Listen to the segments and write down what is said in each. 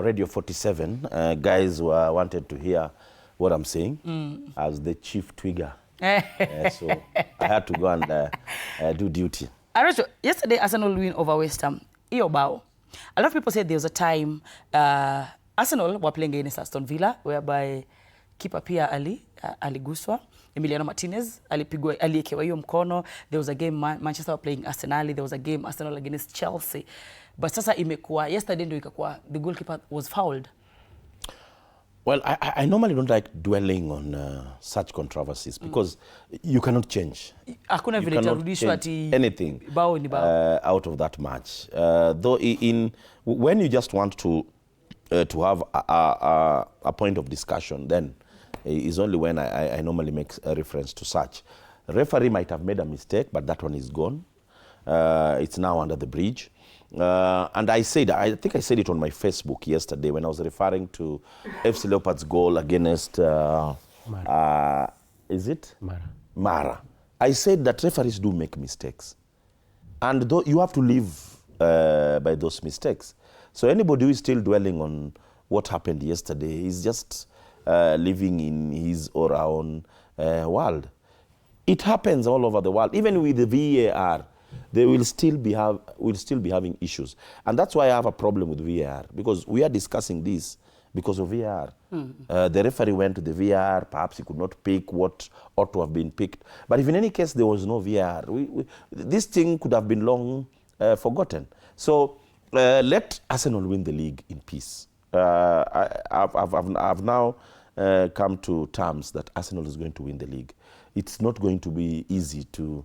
Radio 47, guys wanted to hear what I'm saying as the chief twigger. So I had to go and do duty. Arocho, yesterday Arsenal win over West Ham. Iobao. A lot of people said there was a time Arsenal were playing against Aston Villa, whereby keeper Pia aliguswa, Emiliano Martinez aliekewa hiyo mkono. There was a game Manchester were playing Arsenal. There was a game Arsenal against Chelsea. But sasa imekuwa yesterday ndio ikakuwa the goalkeeper was fouled. Well, I normally don't like dwelling on such controversies because you cannot change. Hakuna vile tarudishwa ati anything bao ni bao out of that match. Though when you just want to have a point of discussion, then is only when I normally make a reference to such. Referee might have made a mistake, but that one is gone. It's now under the bridge. And I think I said it on my Facebook yesterday when I was referring to FC Leopards' goal against Mara. Is it? Mara. Mara. I said that referees do make mistakes. And though you have to live by those mistakes. So anybody who is still dwelling on what happened yesterday is just living in his or our own world. It happens all over the world. Even with the VAR, they will still be having issues. And that's why I have a problem with VAR, because we are discussing this because of VAR. The referee went to the VAR, perhaps he could not pick what ought to have been picked. But if in any case there was no VAR, this thing could have been long forgotten. So let Arsenal win the league in peace. I've now come to terms that Arsenal is going to win the league. It's not going to be easy to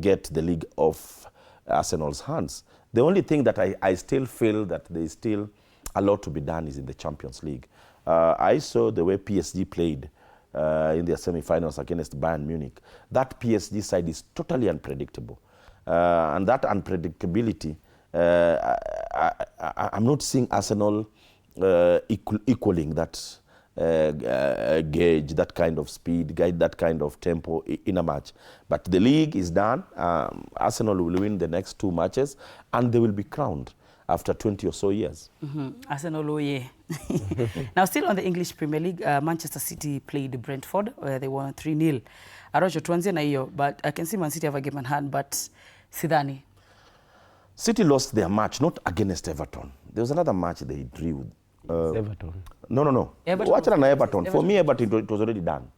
get the league off Arsenal's hands. The only thing that I still feel that there is still a lot to be done is in the Champions League. I saw the way PSG played in their semi-finals against Bayern Munich. That PSG side is totally unpredictable. And that unpredictability, I'm not seeing Arsenal equaling that gauge, that kind of speed, guide that kind of tempo in a match. But the league is done. Arsenal will win the next 2 matches and they will be crowned after 20 or so years. Arsenal, oh yeah. Now still on the English Premier League, Manchester City played Brentford where they won 3-0. Arocho, tuanzie na hiyo, but I can see Man City have a game in hand, but sidhani. City lost their match, not against Everton. There was another match they drew. Everton. No. Wachana na Everton. For me, Everton, it was already done.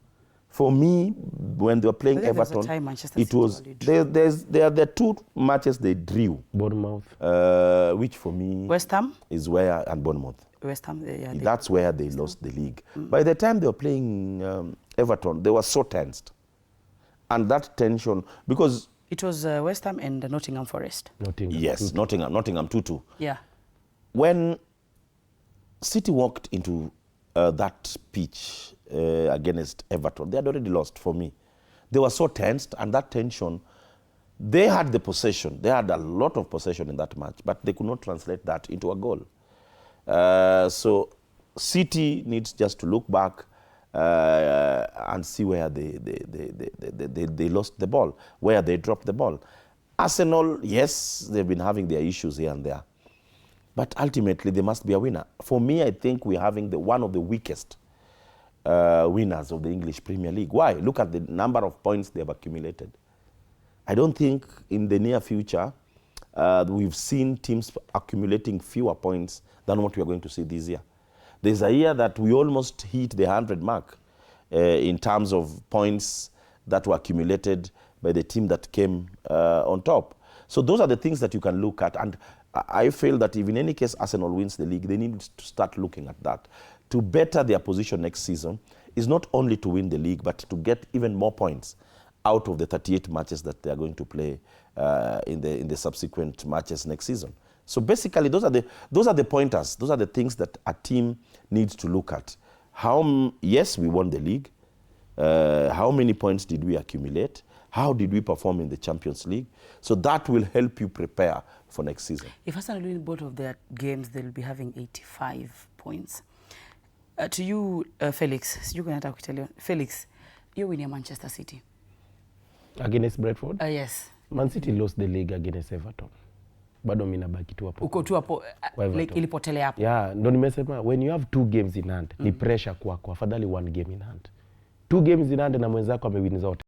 For me, when they were playing Everton, it was there are the 2 matches they drew. Bournemouth. Which for me West Ham is where, and Bournemouth. West Ham, yeah. That's where they lost the league. By the time they were playing Everton, they were so tensed. And that tension, because it was West Ham and Nottingham Forest. Yes, Nottingham 2-2. Yeah. When City walked into that pitch against Everton, they had already lost for me. They were so tensed, and that tension, they had the possession. They had a lot of possession in that match, but they could not translate that into a goal. So City needs just to look back and see where they lost the ball, where they dropped the ball. Arsenal, yes, they've been having their issues here and there. But ultimately, there must be a winner. For me, I think we're having one of the weakest winners of the English Premier League. Why? Look at the number of points they have accumulated. I don't think in the near future we've seen teams accumulating fewer points than what we are going to see this year. There's a year that we almost hit the 100 mark in terms of points that were accumulated by the team that came on top. So those are the things that you can look at. And I feel that if in any case Arsenal wins the league, they need to start looking at that. To better their position next season is not only to win the league, but to get even more points out of the 38 matches that they are going to play in the subsequent matches next season. So basically, those are the pointers. Those are the things that a team needs to look at. Yes, we won the league. How many points did we accumulate? How did we perform in the Champions League? So that will help you prepare for next season. If Arsenal win both of their games, they'll be having 85 points. To you, Felix, you're going to tell you, Felix, you win Manchester City. Against Brentford? Yes. Man City lost the league against Everton. bado mimi nabaki tu hapo. Uko tu hapo like ilipotelea hapo. Yeah, ndo nimesema when you have 2 games in hand, ni pressure kwako. Afadhali 1 game in hand. 2 games in hand na mwenzako amewin zote.